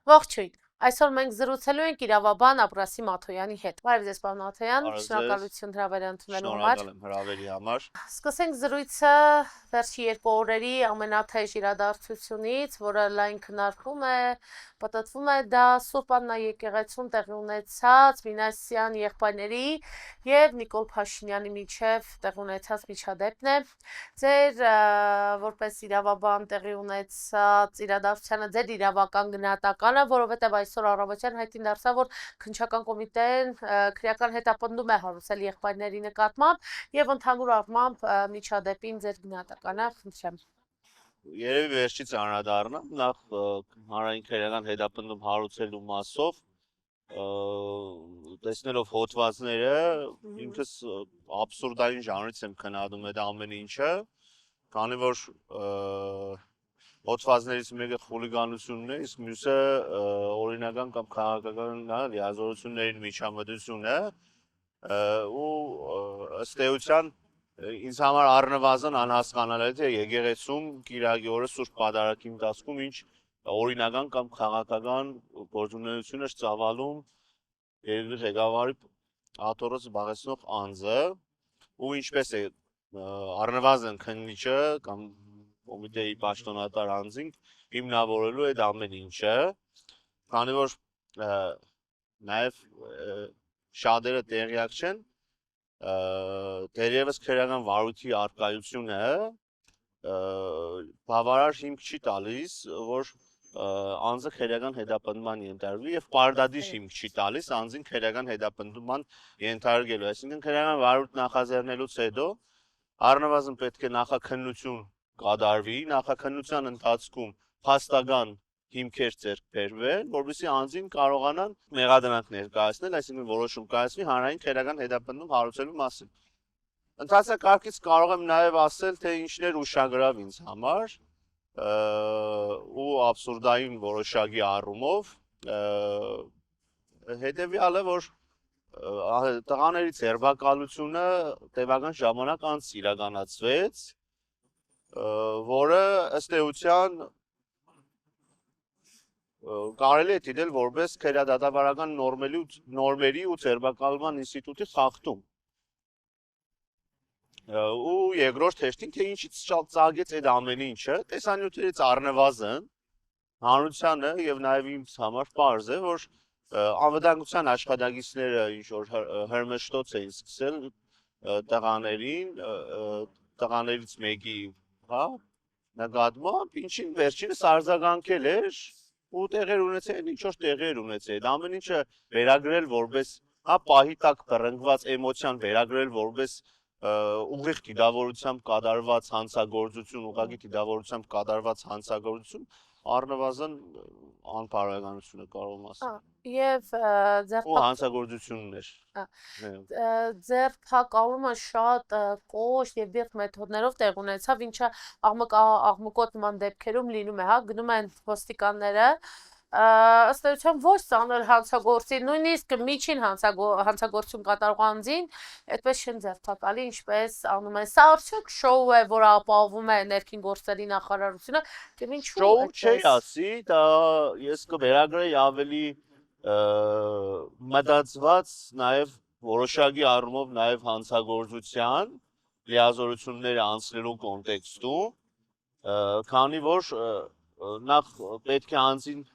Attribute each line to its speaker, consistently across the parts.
Speaker 1: Ողջույն, այսօր մենք զրուցելու ենք իրավաբան Աբրասիմ Աթոյանի հետ։ Բարև ձեզ, պարոն Աթոյան, շնորհակալություն հրավերը ընդունելու համար։
Speaker 2: Շնորհակալ եմ հրավերի համար։
Speaker 1: Սկսենք զրույցը վերջի 2 օրերի ամենաթեժ իրադարձությունից, որը լայն քննարկվում է, պատտվում է, դա Սուրբ Աննա եկեղեցում տեղի ունեցած Մինասյան եղբայրների եւ Նիկոլ Փաշինյանի միջև տեղի ունեցած միջադեպն է։ Ձեր որպես իրավաբան տեղի ունեցած իրադարձությանը ձեր իրավական գնահատականը, որովհետեւ այսօր առավոտյան հայտին դարձավ, որ քննչական կոմիտեն քրեական հետապնդում է հարուցել եղբայրների նկատմամբ եւ ընդհանուր առմամբ միջադեպին ձեր գնահատականը, խնդրեմ։
Speaker 2: Երևի վերջից անդրադառնամ նախ հանրային քրեական հետապնդում հարուցելու մասով տեսնելով հոդվածները ինքս աբսուրդային ժանրից եմ քննադում այդ ամեն ինչը, քանի որ հոդվածներից մեկը խուլիգանությունն է, իսկ մյուսը օրինական կամ քաղաքական լիազորությունների միջամտություն է ու ըստ էության ինձ համար առնվազն անհասկանալի է, թե եկեղեցում կիրակի օրը Սուրբ Պատարագի ընթացքում ինչ օրինական կամ քաղաքական գործունեություն է ծավալում երկրի ղեկավարի աթոռը զբաղեցնող անձը ու ինչպես է առնվազն քննիչը կամ կոմիտեի պաշտոնատար անձին հիմնավորելու այդ ամեն ինչը, քանի որ նաև շատերը տեղյակ չեն դերևս քրեական վարույթի արկայությունը բավարար հիմք չի տալիս, որ անձը քրեական հետապնդման ենթարկվի եւ պարտադիր հիմք չի տալիս անձին քրեական հետապնդման ենթարկելու, այսինքն քրեական վարույթ նախաձեռնելուց հետո առնվազն պետք է նախաքննություն կատարվի, նախաքննության ընթացքում փաստական հիմքեր ձեռք բերվեն, որովհետեւ անձին կարողանան մեղադրանք ներկայացնել, այսինքն որոշում կայացվի հանրային քրեական հետապնդում հարուցելու մասին։ Ընթացակարգից կարող եմ նաև ասել, թե ինչներ ուշագրավ ինձ համար ու աբսուրդային որոշակի առումով հետևյալը, որ տղաների ձերբակալությունը տևական ժամանակ անց իրականացվեց, որը ըստ էության կարելի է դիտել որպես քրեադատավարական նորմերի ու ձերբակալման ինստիտուտի խախտում։ Ու երկրորդ հերթին, թե ինչից ծագեց այդ ամեն ինչը, տեսանյութերից առնվազն հանրությանը եւ նաեւ ինձ համար պարզ է, որ անվտանգության աշխատակիցները ինչ որ հրմշտոց էին սկսել տղաներից մեկի, հա, նկատմամբ, ինչին վերջինս արձագանքել էր ու տեղեր ունեցել, ինչ որ տեղեր ունեցել։ Այդ ամեն ինչը վերագրել որպես, հա, պահի տակ բռնկված էմոցիան վերագրել որպես ուղիղ դիտավորությամբ կատարված հանցագործություն, ուղղակի դիտավորությամբ կատարված հանցագործություն, առնվազն անբարոյականություն է կարող եմ ասել։
Speaker 1: Եվ
Speaker 2: հանցագործություններ։
Speaker 1: Ձերբակալումը շատ կոշտ եւ բիրտ մեթոդներով տեղ ունեցավ, ինչը աղմկոտ նման դեպքերում լինում է, հա, գնում են ոստիկանները ըստ էության ոչ ծանր հանցագործի, նույնիսկ միջին հանցագործություն կատարող անձին այդպես չեն ձերբակալի, ինչպես անում են։ Սա արդյոք շոու է, որ ապահովում է ներքին գործերի նախարարությունը, կամ ինչու՞։
Speaker 2: Շոու չի ասի, դա ես կվերագրեի ավելի մտածված նաև որոշակի առումով նաև հանցագործության լիազորությունները անցնելու կոնտեքստում, քանի որ նախ պետք է անձին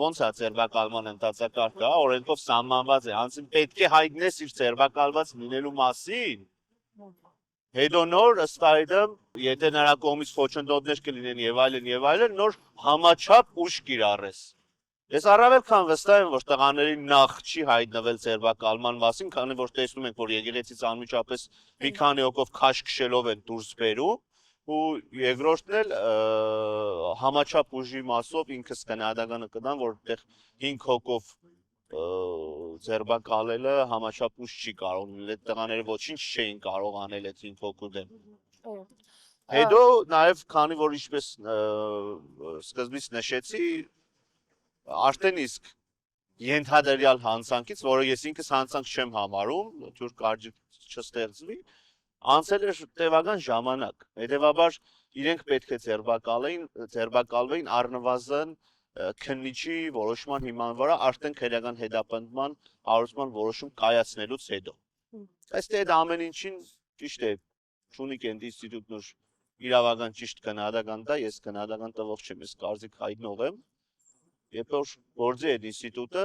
Speaker 2: ոնց է ձերբակալման ընթացակարգը, օրենքով սահմանված է, անձին պետք է հայտնես իր ձերբակալված լինելու մասին, հետո նոր ըստ այդմ, եթե նրա կողմից խոչընդոտներ կլինեն եւ այլն, նոր համաչափ ուժ կիրառես։ Ես առավել քան վստահ եմ, որ տղաներին նախ չի հայտնվել ձերբակալման մասին, քանի որ տեսնում ենք, որ եկեղեցից անմիջապես մի քանի հոգով քաշ քշելով են դուրս բերում, ու երկրորդն էլ համաչափ ուժի մասով ինքս գնահատականը կտամ, որ այդտեղ 5 հոգով ձերբակալելը համաչափ ուժ չի կարող լինել, այդ տղաները ոչինչ չէին կարող անել այդ 5 հոգու դեմ։ Հետո նաև քանի որ ինչպես սկզբից նշեցի, արդեն իսկ ենթադրյալ հանցանքից, որը ես ինքս հանցանք չեմ համարում, թյուր կարճ չստեղծվի, անցել էր տևական ժամանակ, հետևաբար իրենք պետք է ձերբակալվեին առնվազն քննիչի որոշման հիման վրա արդեն քրեական հետապնդման հարուցման որոշում կայացնելուց հետո։ Այստեղ այդ ամեն ինչին ճիշտ է, չունի կենտ ինստիտուտն ուր իրավական ճիշտ քննադատական տա, ես քննադատական տվող չեմ, ես կարծիք հայտնող եմ։ Երբ որ գործի այդ ինստիտուտը,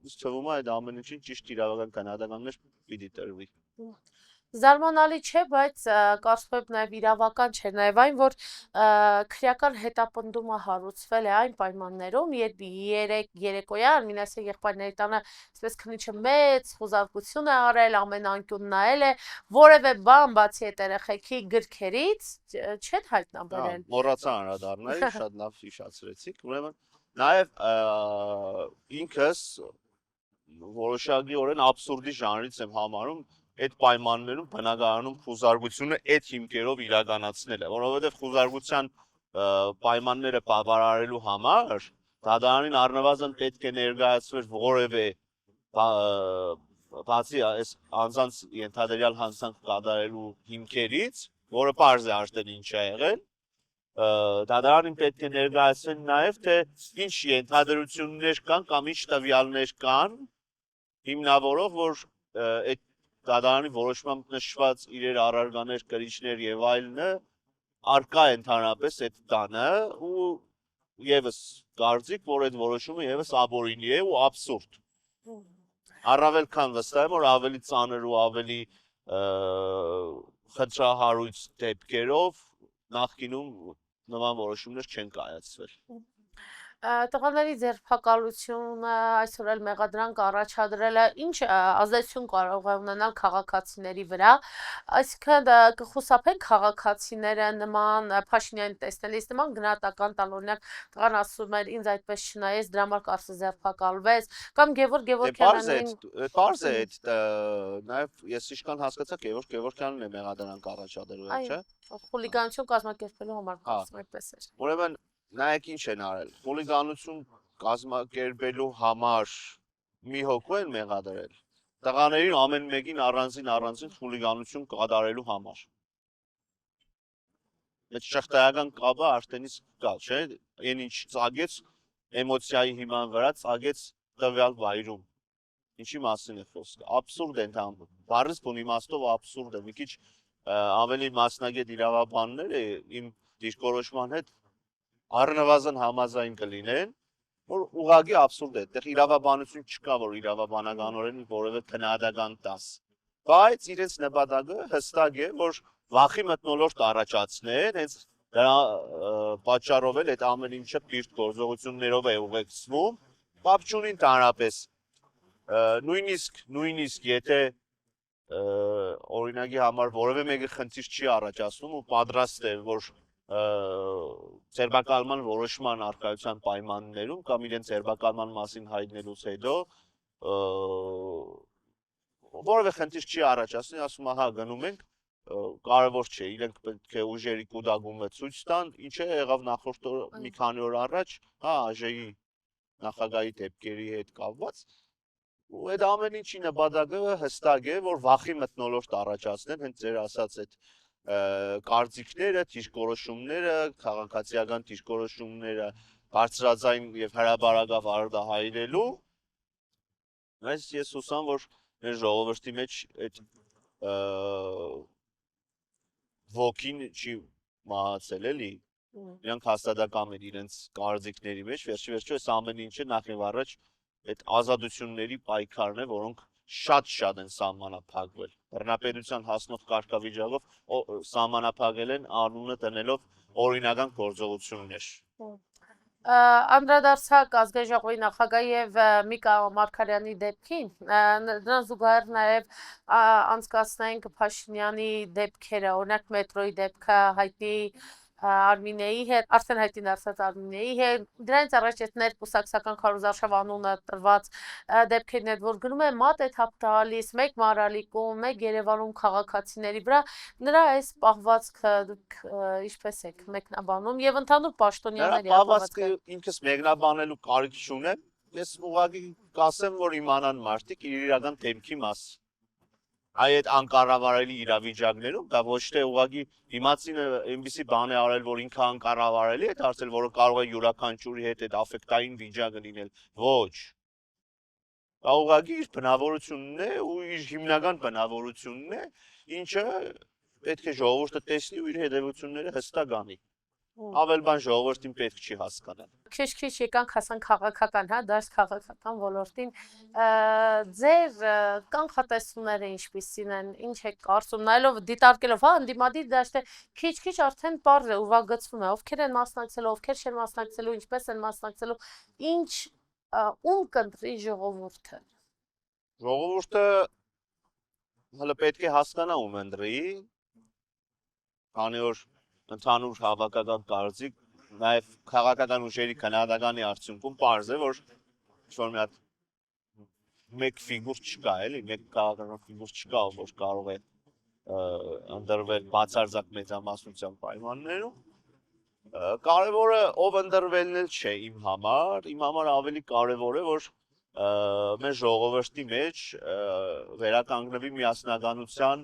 Speaker 2: ինձ թվում է այդ ամեն ինչին ճիշտ իրավական քննադատականներ պիտի տրվի։
Speaker 1: Զարմանալի չէ, բայց կարծում եմ նաև իրավական չէ, նաև այն, որ քրեական հետապնդումը հարուցվել է այն պայմաններում, երբ երեկոյան Մինասյանի եղբայրների տանը այսպես քննիչը մեծ խուզարկություն է արել, ամեն անկյուն նայել է, որևէ բան բացի այդ երեխեքի գրքերից չեն հայտնաբերել։
Speaker 2: Մոռացա անդրադառնալ, շատ լավ հիշեցրեցիք, ուրեմն նաև ինքս որոշակիորեն աբսուրդի ժանրից եմ համարում այդ պայմաններում բնակարանում խուզարկությունը այդ հիմքերով իրականացնելը, որովհետև խուզարկության պայմանները բավարարելու համար դատարանին առնվազն պետք է ներկայացվեր որևէ բացի այս անձանց ենթադրյալ հանցանք կատարելու հիմքերից, որը պարզ է արդեն ինչ է եղել, դատարանին պետք է ներկայացվեն նաև թե ինչ ենթադրություններ կան կամ ինչ տվյալներ կան, հիմնավորող որ այդ դատարանի որոշմամբ նշված իրեր առարկաներ, կրիչներ եւ այլնը արկա ընդհանրապես այդ տանը ու եւս կարծիք, որ այդ որոշումը եւս աբորինի է ու աբսուրդ։ Առավել քան վստահ եմ, որ ավելի ծանր ու ավելի խնդրահարույց դեպքերով նախկինում նման որոշումներ չեն կայացվել։
Speaker 1: Տղաների ձերբակալությունը այսօր էլ մեղադրանք առաջադրելը ինչ ազդեցություն կարող է ունենալ քաղաքացիների վրա, այսինքն կխուսափեն քաղաքացիները նման Փաշինյանին տեսնելիս նման գնահատական տալ, օրինակ տղան ասում էր ինձ այդպես չնայեց, դրա համար կարծես ձերբակալվեց, կամ Գևորգ Գևորգյանին
Speaker 2: Պարզ է այդ նաև ես իշքան հասկացա Գևորգ Գևորգյանն է մեղադրանք առաջադրել, չէ՞։
Speaker 1: Խուլիգանություն կազմակերպելու համար կարծում այդպես էր։
Speaker 2: Ուրեմն նայեք ինչ են արել, խուլիգանություն կազմակերպելու համար մի հոգու են մեղադրել, տղաներին ամեն մեկին առանձին խուլիգանություն կատարելու համար։ Այդ շղթայական կապը արդեն իսկ կա, չէ՞, այն ինչ ծագեց էմոցիայի հիման վրա, ծագեց տվյալ վայրում։ Ինչի մասին է խոսքը, աբսուրդ է ընդհանուր, բառից բուն իմաստով աբսուրդ է, մի քիչ ավելի մասնագետ իրավաբանները իմ դիրքորոշման հետ առնվազն համաձայն կլինեն, որ ուղղակի աբսուրդ է, այդտեղ իրավաբանություն չկա, որ իրավաբանականորեն որևէ քննադատական տաս, բայց իրենց նպատակը հստակ է, որ վախի մթնոլորտ առաջացնեն, հենց դրա պատճառով էլ այդ ամեն ինչը պիրտ գործողություններով է ուղեկցվում, կապ չունի ընդհանրապես, նույնիսկ եթե օրինակի համար որևէ մեկը խնդիր չի առաջացնում ու պատրաստ է, որ ձերբակալման որոշման առկայության պայմաններում կամ իրենց ձերբակալման մասին հայտնելուց հետո որևէ խնդիր չի առաջացնի, ասում ահա գնում ենք, կարևոր չէ, իրենք պետք է ուժերի կուտակումը ցույց տան, ինչ է եղավ նախորդ մի քանի օր առաջ, հա, ԱԺ-ի նախագահի դեպքերի հետ կապված, ու այդ ամեն ինչի նպատակը հստակ է, որ վախի մթնոլորտ առաջացնեն, հենց ձեր ասած այդ կարծիքները, դիրքորոշումները, քաղաքացիական դիրքորոշումները բարձրաձայն եւ հրաբարակավ արտահայտելու, այս ես հուսամ, որ մեր ժողովրդի մեջ այդ ոգին չի մահացել էլի, իրանք հաստատակամ են իրենց կարծիքների մեջ, վերջի այս ամեն ինչը նախ եւ առաջ այդ ազատությունների պայքարն է, որոնք շատ են սահմանափակվել։ Բռնապետության հասնող կարգավիճակով սահմանափակել են անունը տնելով օրինական գործողություններ։
Speaker 1: Անդրադարձակ ազգային ժողովի նախագահի եւ Միկա Մարգարյանի դեպքին, նրան զուգահեռ նաեւ անցկացնենք Փաշինյանի դեպքերը, օրինակ մետրոյի դեպքը, հայտնի Արմինեի հետ, արդեն հայտնի դարձած Արմինեի հետ, դրանից առաջ այդ ներկուսակցական քարոզարշավ անունը տրված դեպքերն հետ, որ գնում է մատ է թափ տալիս, մեկ Մարալիկում, մեկ Երևանում քաղաքացիների վրա, նրա այս պահվածքը դուք ինչպես եք մեկնաբանում եւ ընդհանուր պաշտոնյաների
Speaker 2: պահվածքը ինքս մեկնաբանելու կարիք չունեմ, ես ուղղակի կասեմ, որ իմանան մարդիկ իր իրական դեմքի մաս։ այդ անկառավարելի իրավիճակներում դա ոչ թե ուղղակի դիմացինը այնպիսի բան է արել, որ ինքը անկառավարելի է դարձել, որը կարող է յուրաքանչյուրի հետ այդ աֆեկտային վիճակը լինել։ Ոչ։ Դա ուղղակի իր բնավորությունն է ու իր հիմնական բնավորությունն է, ինչը պետք է ժողովուրդը տեսնի ու իր հետևությունները հստակ անի։ Ավել բան ժողովրդին պետք չի հասկանալ։
Speaker 1: Քիչ-քիչ եկանք հասանք քաղաքական, հա, դարձ քաղաքական ոլորտին։ Ձեր կանխատեսումները ինչպիսին են, ինչ եք կարծում, նայելով դիտարկելով, հա, ընդդիմադիր դաշտը քիչ-քիչ արդեն պարզ է, ուրվագծվում է, ովքեր են մասնակցելու, ովքեր չեն մասնակցելու, ինչպես են մասնակցելու, ինչ ում կընտրի ժողովուրդը։
Speaker 2: Ժողովուրդը հələ պետք է հասկանա ում ընտրի, քանի որ ընդհանուր հավաքական կարծիք, նաև քաղաքական ուժերի քննադատանի արդյունքում պարզ է, որ ինչ-որ մի հատ մեկ ֆիգուր չկա, էլի, մեկ քաղաքական ֆիգուր չկա, որ կարող է ընտրվել բացարձակ մեծամասնության պայմաններում։ Կարևորը ով ընտրվելն էլ չէ իմ համար ավելի կարևոր է, որ մեր ժողովրդի մեջ վերականգնվի միասնականության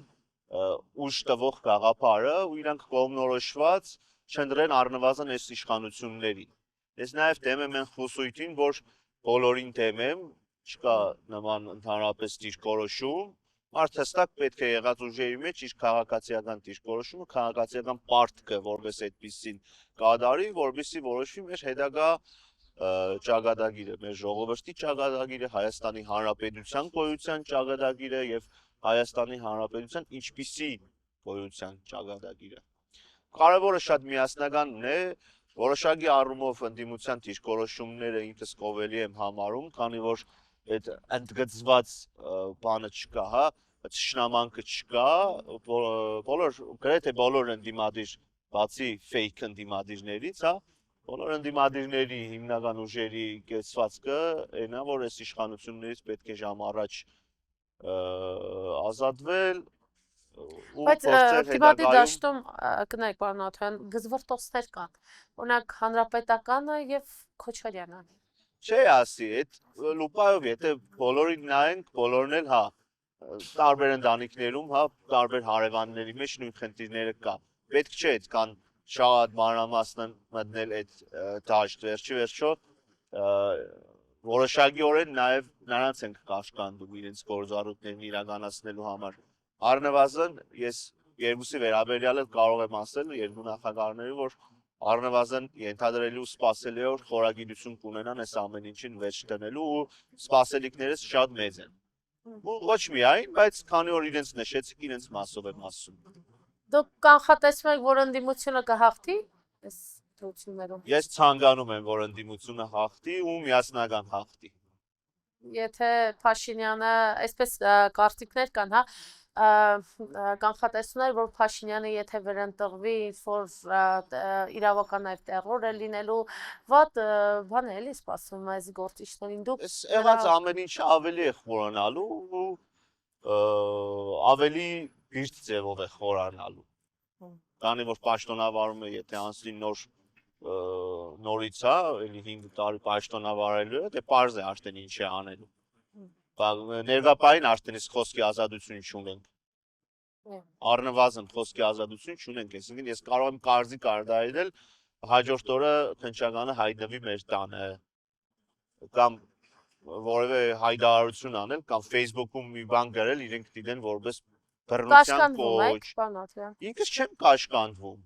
Speaker 2: ուժ տվող գաղափարը ու իրանք կողմնորոշված չընտրեն առնվազն այս իշխանություններին։ Ես նաև դեմ եմ այն խուսույթին, որ բոլորին դեմ եմ, չկա նման ընդհանրապես դիրքորոշում, մարդ հստակ պետք է եղած ուժերի մեջ իր քաղաքացիական դիրքորոշումը, քաղաքացիական պարտքը որպես այդպեսին կատարի, որպեսզի որոշվի մեր հետագա ճակատագիրը, մեր ժողովրդի ճակատագիրը, Հայաստանի Հանրապետության գոյության ճակատագիրը եւ Հայաստանի Հանրապետության ինչպիսի գոյության ճակատագիրը։ Կարևորը շատ միասնականն է, որոշակի առումով ընդդիմության դիրքորոշումները ինքս կովելի եմ համարում, քանի որ այդ ընդգծված բանը չկա, հա, ճշնամանքը չկա, գրեթե բոլոր ընդդիմադիր, բացի fake ընդդիմադիրներից, հա, բոլոր ընդդիմադիրների հիմնական ուժերի կեցվածքը այն է, որ այս իշխանություններից պետք է ժամ առաջ ազատվել ու
Speaker 1: Բայց
Speaker 2: փորձել
Speaker 1: դիմադիր դաշտում կնայեք պարոն Աթոյան, գզվռտոցներ կան, օրինակ Հանրապետականը եւ Քոչարյանը։
Speaker 2: Չէ ասի, այդ լուպայով եթե բոլորին նայենք, բոլորն էլ հա տարբեր ընտանիքներում, հա, տարբեր հարևանների մեջ նույն խնդիրները կա։ Պետք չէ այդքան շատ մանրամասն մտնել այդ դաշտ, վերջիվերջո որոշակիորեն նաև նրանց ենք կաշկանդում իրենց գործառույթներն իրականացնելու համար։ Առնվազն ես երկուսի վերաբերյալ էլ կարող եմ ասել երկու նախագահների, որ առնվազն ենթադրելի ու սպասելի է, որ խորագիտություն կունենան այս ամեն ինչին վերջ դնելու ու սպասելիքներս շատ մեծ են։ Ոչ միայն, բայց քանի որ իրենց նշեցիք, իրենց մասով եմ ասում։
Speaker 1: Դուք կանխատեսում եք, որ ընդդիմությունը կհաղթի այս դրություններում։
Speaker 2: Ես ցանկանում եմ, որ ընդդիմությունը հաղթի ու միասնական հաղթի։
Speaker 1: Եթե Փաշինյանը, այսպես կարծիքներ կան, հա, կանխատեսումներ, որ Փաշինյանը եթե վերընտրվի, ինչ-որ իրավական այդ տերոր է լինելու, վատ բան է էլի սպասվում այս գործիչներին։ Դուք
Speaker 2: Այս եղած ամեն ինչը ավելի է խորանալու ու ավելի բիրտ ձևով է խորանալու։ Քանի որ պաշտոնավարումը եթե անցնի նորից, հա, էլի 5 տարի պաշտոնավարելու է, դե պարզ է արդեն ինչ է անելու։ Ներկայային արդեն իսկ խոսքի ազատություն չունենք։ Առնվազն խոսքի ազատություն չունենք, այսինքն ես կարող եմ կարծիք արտահայտել հաջորդ օրը քննչականը հայտնվի մեր տանը կամ որևէ հայտարարություն անել կամ Facebook-ում մի բան գրել, իրենք դիտեն որպես բռնության կոչ։ Ինքս չեմ կաշկանդվում։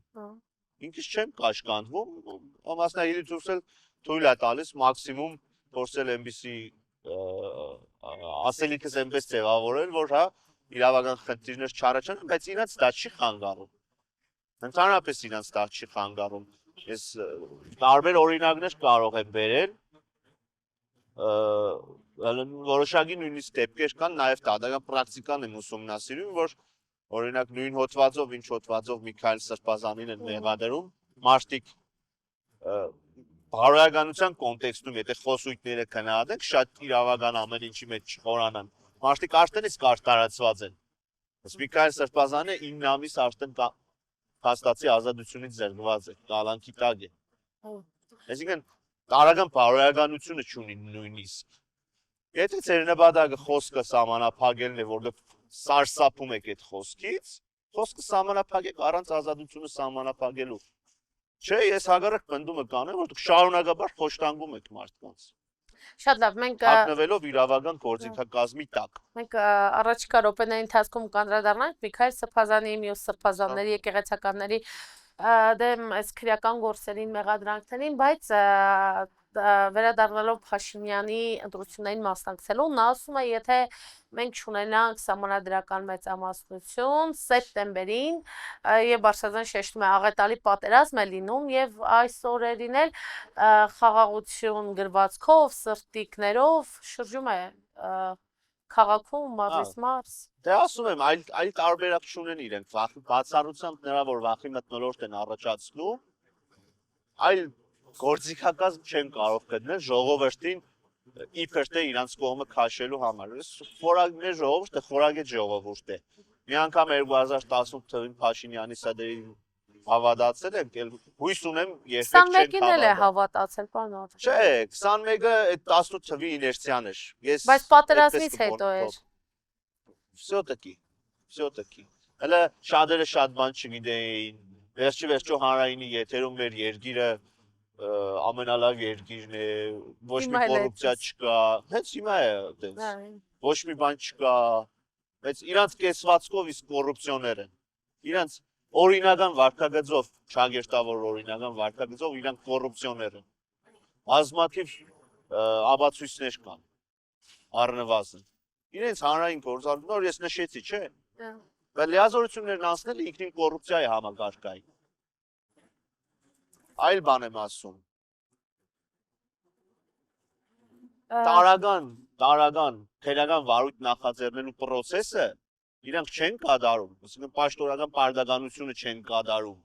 Speaker 2: Ինքս չեմ կաշկանդվում, մասնագիտությունս էլ թույլ է տալիս մաքսիմում փորձել այնպիսի ասելիքս այնպես ձևավորել, որ հա իրավական խնդիրներ չառաջանան, բայց իրանց դա չի խանգարում։ Ընդհանրապես իրանց դա չի խանգարում։ Ես տարբեր օրինակներ կարող եմ բերել, որոշակի նույնիսկ դեպքեր կան, նաև դատական պրակտիկան եմ ուսումնասիրում, որ օրինակ նույն հոդվածով, ինչ հոդվածով Միքայել Սրբազանին են մեղադրում, մարդիկ բարոյականության կոնտեքստում, եթե խոսույթները քննադատենք, շատ իրավական ամեն ինչի մեջ չխորանան։ Մարդիկ արդեն իսկ արտարացված են։ Ըստ Միքայել Սրբազանը 9 ամիս արդեն հաստատի ազատությունից զրկված է, կալանքի տակ է։ Այսինքն տարական բարոյականությունը չունի նույնիսկ։ Եթե ձեր նպատակը խոսքը սահմանափակելն է, որտեղ սարսափում եք այդ խոսքից, խոսքը սահմանափակեք առանց ազատությունը սահմանափակելու։ Չէ, ես հակառակ պնդումը կանեմ, որ դուք շարունակաբար խոշտանգում եք մարդկանց։
Speaker 1: Շատ լավ, մենք
Speaker 2: Հագնվելով իրավական գործիքակազմի տակ։
Speaker 1: Մենք առաջիկա րոպեների ընթացքում կանդրադառնանք Միքայել Սրբազանի, մյուս սրբազանների, եկեղեցականների դեմ այս քրեական գործերին, մեղադրանքներին, բայց վերադառնալով Փաշինյանի ընտրություններին մասնակցելու, նա ասում է, եթե մենք չունենանք սահմանադրական մեծամասնություն սեպտեմբերին եւ Բարսեղյան շեշտում է աղետալի պատերազմ է լինում եւ այս օրերին էլ խաղաղություն գրվածքով, սրտիկներով շրջում է քաղաքում մարզից մարզ։
Speaker 2: Դե ասում եմ, այլ տարբերակ չունեն իրենք, բացառությամբ նրա որ վախի մթնոլորտ են առաջացնում, այլ գործիքակազմ չեն կարող գտնել ժողովրդին իբր թե իրանց կողմը քաշելու համար։ Խորագներ ժողովուրդը խորագետ ժողովուրդ է։ Մի անգամ 2018 թվականին Փաշինյանի սադերին հավատացել ենք, հույս ունեմ երբեք չեն
Speaker 1: հավատացել։ 21-ին էլ է հավատացել, պարոն Արտաշես։
Speaker 2: Չէ, 21-ը այդ 18 թվի իներցիան էր։
Speaker 1: Բայց պատերազմից հետո էր։
Speaker 2: Всё-таки։ Հələ շատերը շատ բան չգիտեին։ Վերջի հանրայինի եթերում մեր երկիրը ամենալավ երկիրն է, ոչ մի կոռուպցիա չկա։ Հենց հիմա է այդպես։ Ոչ մի բան չկա։ Բայց իրանց կեսվածքով իսկ կոռուպցիոներ են։ Իրանց օրինական վարքագծով, ճագերտավոր օրինական վարքագծով իրանք կոռուպցիոներ են։ Բազմաթիվ ապացույցներ կան։ Առնվազն։ Իրենց հանրային գործառույթներ ես նշեցի, չէ՞։ Բայց լիազորություններն անցնելը ինքնին կոռուպցիա է համակարգային։ Այլ բան եմ ասում։ Տարական, քրեական վարույթ նախաձեռնելու process-ը իրանք չեն կատարում, ասենք պաշտոնական պարտականությունը չեն կատարում,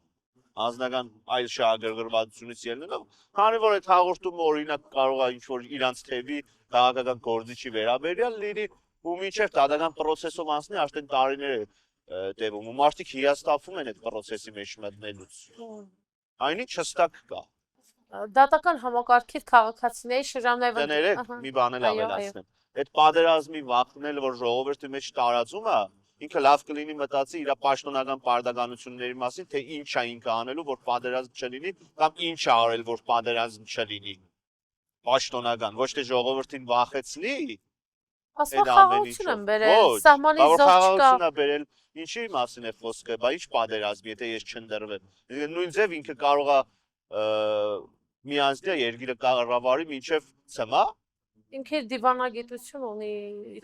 Speaker 2: անձնական այլ շահագրգռվածությունից ելնելով, քանի որ այդ հաղորդումը օրինակ կարող է ինչ-որ իրանց թևի քաղաքական գործիչի վերաբերյալ լինի, ու մինչև դատական process-ով անցնի արդեն տարիներ է տևում, ու մարդիկ հիասթափվում են այդ process-ի մեջ մտնելուց։ Այնինչ հստակ կա։
Speaker 1: Դատական համակարգից քաղաքացիների շրջաններով
Speaker 2: Դներեք մի բան էլ ավելացնեմ։ Այդ պատերազմի վախնելը, որ ժողովրդի մեջ տարածում է, ինքը լավ կլինի մտածի իր պաշտոնական պարտականությունների մասին, թե ինչ է ինքը անելու, որ պատերազմ չլինի, կամ ինչ է արել, որ պատերազմ չլինի։ Պաշտոնական, ոչ թե ժողովրդին վախեցնի։
Speaker 1: Ասա խաղաղություն են բերել, սահմանի զորք չկա։
Speaker 2: Խաղաղություն է բերել, ինչի մասին է խոսքը, բա ինչ պատերազմ, եթե ես չընդրվեմ։ Նույն ձև ինքը կարող է միանձնյա երկիրը կառավարի մինչև ցմա։
Speaker 1: Ինքը դիվանագիտություն ունի,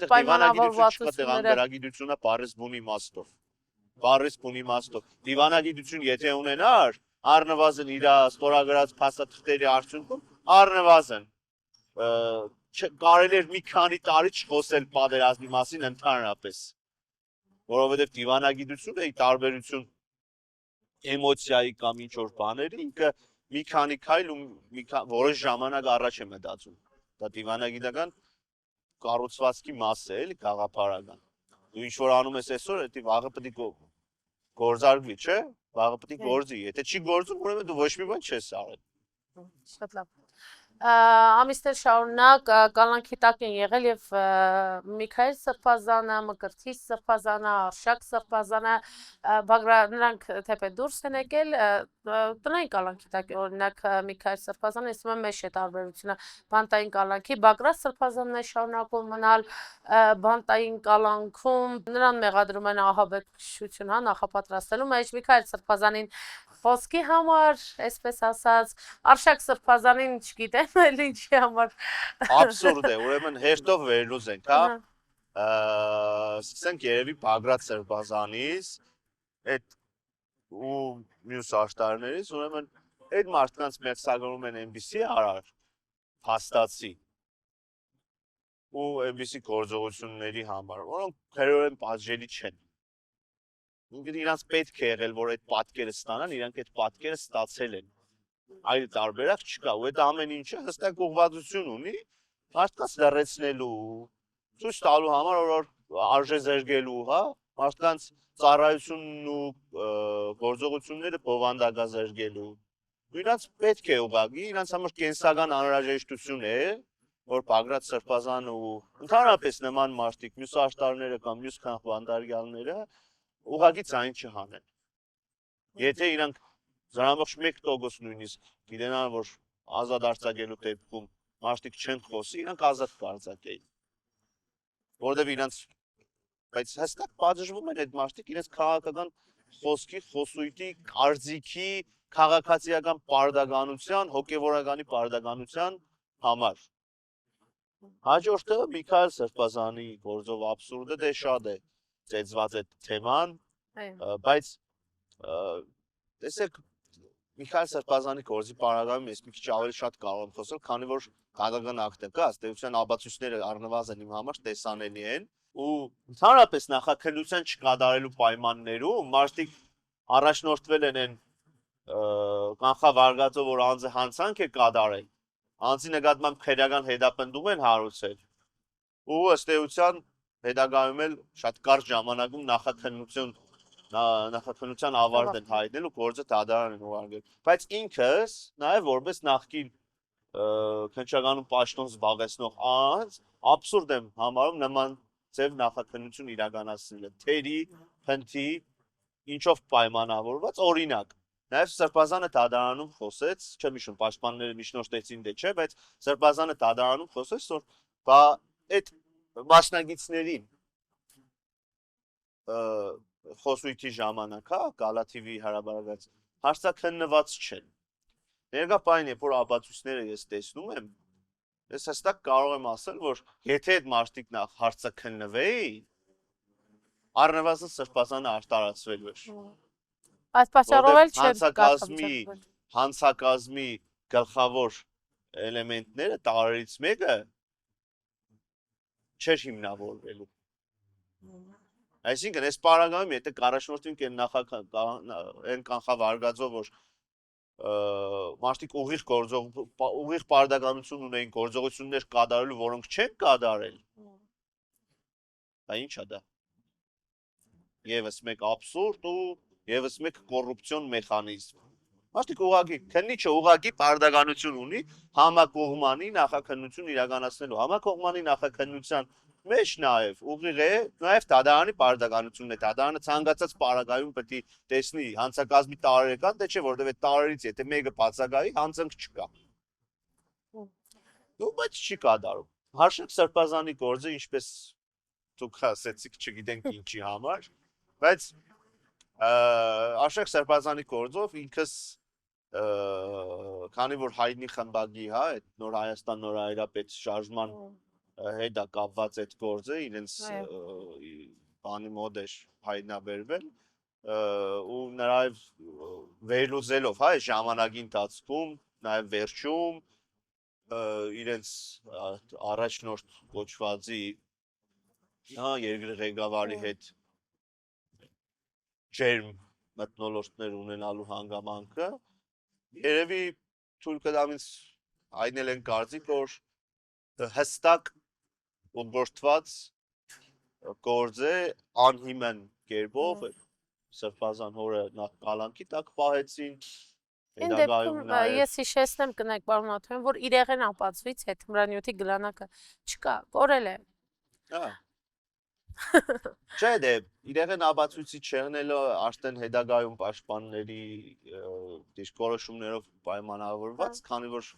Speaker 2: պայմանավորվածությունները։ Դիվանագիտությունը բառից բուն իմաստով։ Բառից բուն իմաստով։ Դիվանագիտություն եթե ունենար, առնվազն իր ստորագրած փաստաթղթերի արդյունքում, առնվազն կարելի էր մի քանի տարի չխոսել պատերազմի մասին ընդհանրապես։ Որովհետև դիվանագիտությունը ի տարբերություն էմոցիայի կամ ինչ-որ բաների, ինքը մի քանի քայլ ու որոշ ժամանակ առաջ է մտածում։ Դա դիվանագիտական կառուցվածքի մաս է, էլի գաղափարական։ Դու ինչ որ անում ես այսօր, դա վաղը պետք է գործարկվի, չէ՞։ Վաղը պետք է գործի։ Եթե չի գործում, ուրեմն դու ոչ մի բան չես արել։
Speaker 1: Շատ լավ։ Ամիսներ շարունակ կալանքի տակ են եղել եւ Միքայել Սրբազանը, Մկրտիչ Սրբազանը, Արշակ Սրբազանը, նրանք թեպե դուրս են եկել, տնային կալանքի տակ օրինակ Միքայել Սրբազանը, ասում եմ մեծ է տարբերությունը բանտային կալանքի, Բագրատ Սրբազանն է շարունակում մնալ բանտային կալանքում, նրան մեղադրում են ահաբեկչություն, հա, նախապատրաստելու մեջ, Միքայել Սրբազանին խոսքի համար, այսպես ասած, Արշակ Սրբազանին չգիտեմ, էլ ինչի համար։
Speaker 2: Աբսուրդ է, ուրեմն հերթով վերլուծենք, հա։ Սկսենք երևի Բագրատ Սրբազանից, այդ ու մյուս աշտարներից, ուրեմն այդ մարդկանց մեղսագրում են այնպիսի արար, փաստացի, ու այնպիսի գործողությունների համար, որոնք քրեորեն պատժելի չեն։ Իրանց պետք է եղել, որ այդ պատկերը ստանան, իրանք այդ պատկերը ստացել են։ Այլ տարբերակ չկա, ու այդ ամեն ինչը հստակ ուղղվածություն ունի մարդկանց լռեցնելու, ցույց տալու համար, որ արժե զրկելու, հա, մարդկանց ծառայությունն ու գործողությունները բովանդակազրկելու։ Իրանց պետք է ուղղակի, իրանց համար կենսական անհրաժեշտություն է, որ Բագրատ Սրբազանը ու ընդհանրապես նման մարդիկ, մյուս աշտարները կամ մյուս քաղբանդարգալները ուղղակի ցայն չհանեն։ Եթե իրանք զանամոք 1% նույնիսկ գիտենան, որ ազատ արձակելու դեպքում մարդիկ չեն խոսի, իրանք ազատ կարձակեին։ Որտեւ իրանք բայց հստակ պատժվում են այդ մարդիկ իրենց քաղաքական խոսքի, խոսույթի, կարծիքի, քաղաքացիական պարդագանության, հոգևորականի պարդագանության համար։ Հաջորդը Միքայել Սրբազանի գործով աբսուրդը դե շատ է ծեծված այդ թեման, բայց տեսեք Միքայել Սրբազանի գործի պարագայում ես մի քիչ ավելի շատ կարող եմ խոսել, քանի որ դատական ակտը կա, ըստ էության ապացույցները առնվազն իմ համար տեսանելի են, ու ընդհանրապես նախաքննության չկատարելու պայմաններում մարդիկ առաջնորդվել են այն կանխավարգածով, որ անձը հանցանք է կատարել, անձի նկատմամբ քրեական հետապնդում են հարուցել, ու ըստ էության հետագայում էլ շատ կարճ ժամանակում նախաքննության ավարտ են հայտնել ու գործը դատարան են ուղարկել։ Բայց ինքս նաև որպես նախկին քննչականում պաշտոն զբաղեցնող անձ աբսուրդ եմ համարում նման ձև նախաքննություն իրականացնելը, թերի, փնթի, ինչով պայմանավորված, օրինակ, նաև Սրբազանը դատարանում խոսեց, չեմ հիշում պաշտպանները միջնորդեցին դե չէ, բայց Սրբազանը դատարանում խոսեց, որ բա այդ մասնագետներին խոսույթի ժամանակ, հա, Գալաթիվի հարաբերակաց հարցաքննված չեն։ Ներկա պայն է, որ ապացույցները ես տեսնում եմ, ես հստակ կարող եմ ասել, որ եթե այդ մարդիկ նախ հարցաքննվեին, առնվազն Սրբազանը արտարացվելու էր։
Speaker 1: Այդ պատճառով էլ չէ
Speaker 2: հանցակազմի գլխավոր էլեմենտները տարերից մեկը չէր հիմնավորվելու։ Այսինքն այս պարագայում եթե կառաջնորդվենք այն կանխավարգածով, որ մարդիկ ուղիղ պարդականություն ունեին գործողություններ կատարելու, որոնք չեն կատարել, դա ի՞նչ է դա։ Եվս մեկ աբսուրդ ու եվս մեկ կոռուպցիոն մեխանիզմ։ Մարդիկ ուղղակի քննիչը ուղղակի պարդականություն ունի համակողմանի նախաքննություն իրականացնելու։ Համակողմանի նախաքննության մեջ նաև ուղիղ է նաև դատարանի պարդականությունն է։ Դատարանը ցանկացած պարագայում պետք է տեսնի հանցակազմի տարերական, թե չէ, որովհետև այդ տարերից եթե մեկը բացակայի, հանցանք չկա։ Ու բայց չի կատարում։ Հաշիվ Սրբազանի գործը, ինչպես դուք ասեցիք, չգիտենք ինչի համար, բայց Արշակ Սրբազանի գործով ինքս քանի որ հայտնի խմբագի, հա, այդ նոր Հայաստան նոր հայրապետ շարժման հետ է կապված այդ գործը, իրենց բանի մոտ էր հայտնաբերվել ու նաև վերլուծելով, հա, ժամանակի ընթացքում, նաև վերջում իրենց առաջնորդ կոչվածի, հա, երկրի ղեկավարի հետ ջերմ մթնոլորտներ ունենալու հանգամանքը երևի թույլ կտամ ինձ հայտնել են կարծիք, որ հստակ ուղղորդված գործ է անհիմն կերպով Սրբազան հորը նախ կալանքի տակ պահեցին։
Speaker 1: Այն դեպքում ես հիշեցնեմ կնեք պարոն Աթոյան, որ իրեղեն ապացույց հետ Թմրանյութի գլանակը չկա, կորել է։
Speaker 2: Չէ, դե իրեղեն ապացույցի չեղնելը արդեն հետագայում պաշտպանների դիրքորոշումներով պայմանավորված, քանի որ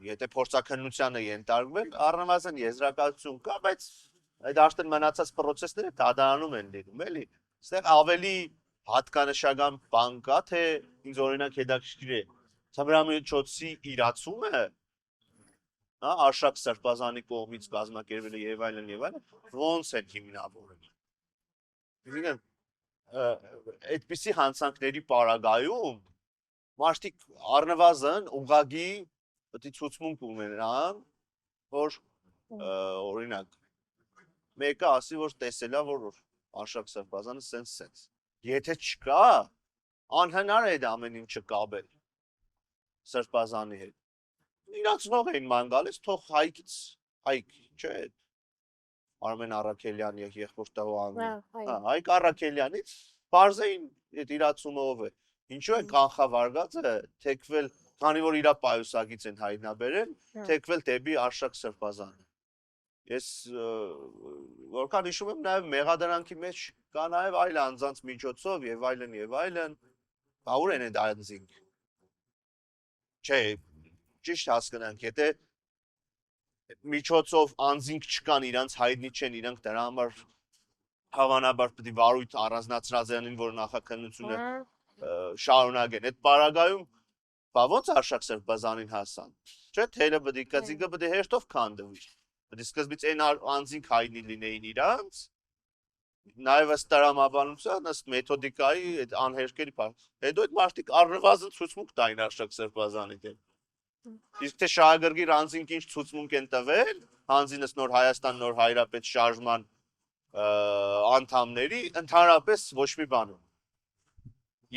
Speaker 2: եթե փորձաքննությանը ենթարկվել, առնվազն եզրակացություն կա, բայց այդ արդեն մնացած process-ները դատարանում են լինում, էլի։ Այստեղ ավելի հատկանշական բան կա, թե ինձ օրինակ հետաքրքիր է Թմրամիջոցի իրացումը, հա, Արշակ Սրբազանի կողմից կազմակերպվել է եւ այլն, ոնց են հիմնավորել։ Այսինքն այդպիսի հանցանքների պարագայում մարդիկ առնվազն ուղղակի պետք է ցուցմունք ունենան, որ օրինակ մեկը ասի, որ տեսել է, որ Արշակ Սրբազանը սենց։ Եթե չկա, անհնար է դա ամեն ինչը կապել Սրբազանի հետ։ Իրացնող էին ման գալիս, թող հայկից, հայկ, չէ, Արմեն Առաքելյանի եղբոր տղան, Հայկ Առաքելյանից բարձ էին այդ իրացումը ով է։ Ինչու է կանխավարգածը թեքվել քանի որ իր պայուսակից են հայտնաբերել, թեքվել դեպի Արշակ Սրբազանը։ Ես որքան հիշում եմ, նաև մեղադրանքի մեջ կա նաև այլ անձանց միջոցով եւ այլն, բաղուր են այդ անձինք։ Չէ, ճիշտ հասկանանք, եթե միջոցով անձինք չկան, իրանց հայտնի չեն, իրանք դրա համար հավանաբար պետք է վարույթ առանձնացրած յանին, որ նախաքննությունը շարունակեն։ Այդ պարագայում բա ոնց Արշակ Սրբազանին հասան։ Չէ, թելը պետք է կծիկը պետք է հերթով քանդվի։ Պետք է սկզբից այն անձինք հայտնի լինեին իրանց, նաև ըստ տրամաբանության, ըստ մեթոդիկայի այդ անհերքերի հետո այդ մարդիկ առնվազն ցուցմունք տային Արշակ Սրբազանի դեմ։ Իսկ թե շահագրգիռ անձինք ինչ ցուցմունք են տվել, հանձինս Նոր Հայաստան, Նոր Հայրապետ շարժման անդամների ընդհանրապես ոչ մի բանում։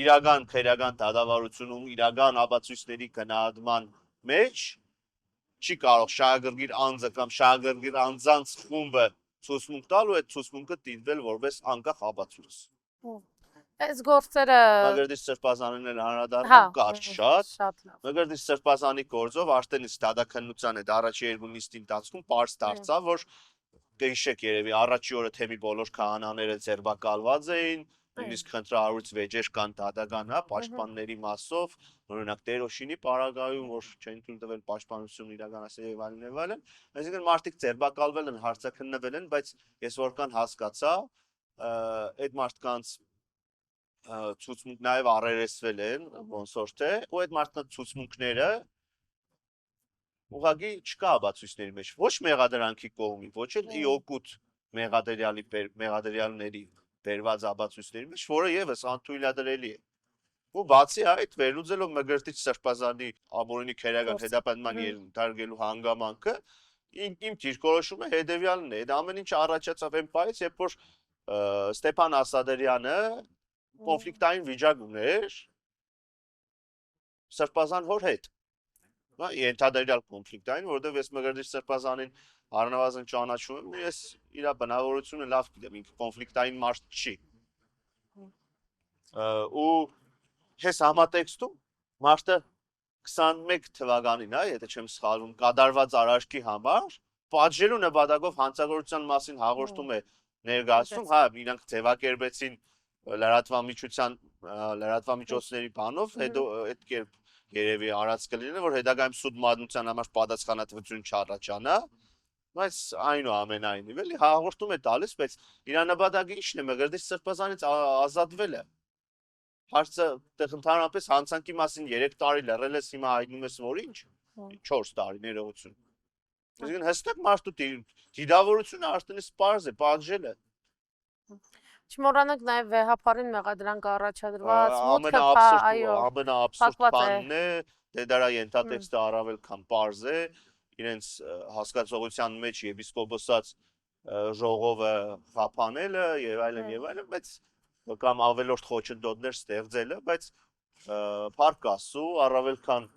Speaker 2: Իրական քրեական դատավարությունում, իրական ապացույցների գնահատման մեջ չի կարող շահագրգիռ անձը կամ շահագրգիռ անձանց խումբը ցուցմունք տալ ու այդ ցուցմունքը դիտվել որպես անկախ ապացույց։
Speaker 1: Այս գործերը
Speaker 2: Մկրտիչ Սրբազանին էլ անդրադառնում կարճ շատ։
Speaker 1: լավ։
Speaker 2: Մկրտիչ Սրբազանի գործով արդեն իսկ դատաքննության այդ առաջի երկու նիստի ընթացքում պարզ դարձավ, որ կհիշեք երևի առաջի օրը թեմի բոլոր քահանաները ձերբակալված էին, նույնիսկ խնդրահարույց վեճեր կան դատական, պաշտպանների մասով, օրինակ Տերոշինի պարագայում, որ չեն թույլ տվել պաշտպանություն իրականացնել եւ այլն։ Այսինքն մարդիկ ձերբակալվել են, հարցաքննվել են, բայց ես որքան հասկացա, այդ մարդկանց ցուցմունք նաև առերեսվել են, ոնց որ թե, ու այդ մարդկանց ցուցմունքները ուղղակի չկա ապացույցների մեջ, ոչ մեղադրանքի կողմի, ոչ էլ իօկուտ մեղադերյալների բերված ապացույցների մեջ, որը եւս անթույլատրելի է։ Ու բացի այդ, վերլուծելով Մկրտիչ Սրբազանի ամորինի քրեական հետապնդման ենթարկելու հանգամանքը, իմ դիրքորոշումը հետեւյալն է, այդ ամեն ինչ առաջացավ այն պահից, երբ որ Ստեփան Ասադերյանը կոնֆլիկտային վիճակ ուներ Սրբազան հոր հետ։ Ենթադրյալ կոնֆլիկտային, որովհետև ես Մկրտիչ Սրբազանին առնվազն ճանաչում եմ, ես իր բնավորությունը լավ գիտեմ, ինքը կոնֆլիկտային մարդ չի։ Ու հես համատեքստում մարդը 21 թվականին, եթե չեմ սխալվում, կատարված արարքի համար պատժելու նպատակով հանցագործության մասին հաղորդում է ներկայացնում, իրանք ձևակերպեցին լրատվամիջոցների բանով, հետո այդ կերպ երևի արած կլինի, որ հետագայում սուտ մատնության համար պատասխանատվություն չառաջանա, բայց այնուամենայնիվ էլի հաղորդում է տալիս, բայց իր նպատակը ինչն է, Մկրտիչ Սրբազանից ազատվելը։ Հարցը ընդհանրապես հանցանքի մասին 3 տարի լռել ես, հիմա հայտնում ես, որ ինչ, 4 տարի ներողություն։ Այսինքն հստակ մարդու դիտավորությունը արդեն սպարզ է, պատժելը։
Speaker 1: Չմոռանանք նաև վեհապարին մեղադրանք առաջադրված, մուտքը, այո,
Speaker 2: ամենաաբսուրդ բանն է, դե դրա ենթատեքստը առավել քան պարզ է, իրենց հասկացողության մեջ եպիսկոպոսած ժողովը խափանելը եւ այլն, բայց կամ ավելորդ խոչընդոտներ ստեղծելը, բայց Փառք Աստծո, առավել քան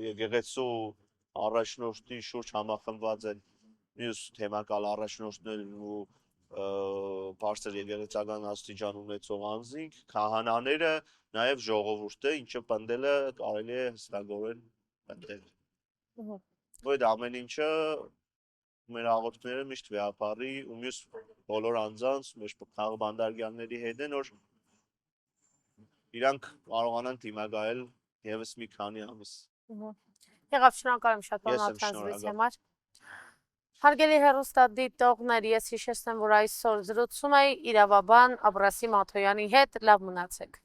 Speaker 2: եկեղեցու առաջնորդի շուրջ համախմբված են մյուս թեմակալ առաջնորդներ ու բարձր եկեղեցական աստիճան ունեցող անձինք, քահանաները, նաև ժողովուրդը, ինչը պնդելը կարելի է հստակորեն պնդել։ Այդ ամեն ինչը մեր աղոթքները միշտ վեհապարի ու մյուս բոլոր անձանց, մեր քաղբանդարգյանների հետ են, որ իրանք կարողանան դիմակայել եւս մի քանի ամիս։
Speaker 1: Եղավ, շնորհակալ եմ շատ բան արտանձվից համար։ Հարգելի հեռուստադիտողներ, ես հիշեցնեմ, որ այսօր զրուցում էի իրավաբան Աբրասիմ Աթոյանի հետ, լավ մնացեք։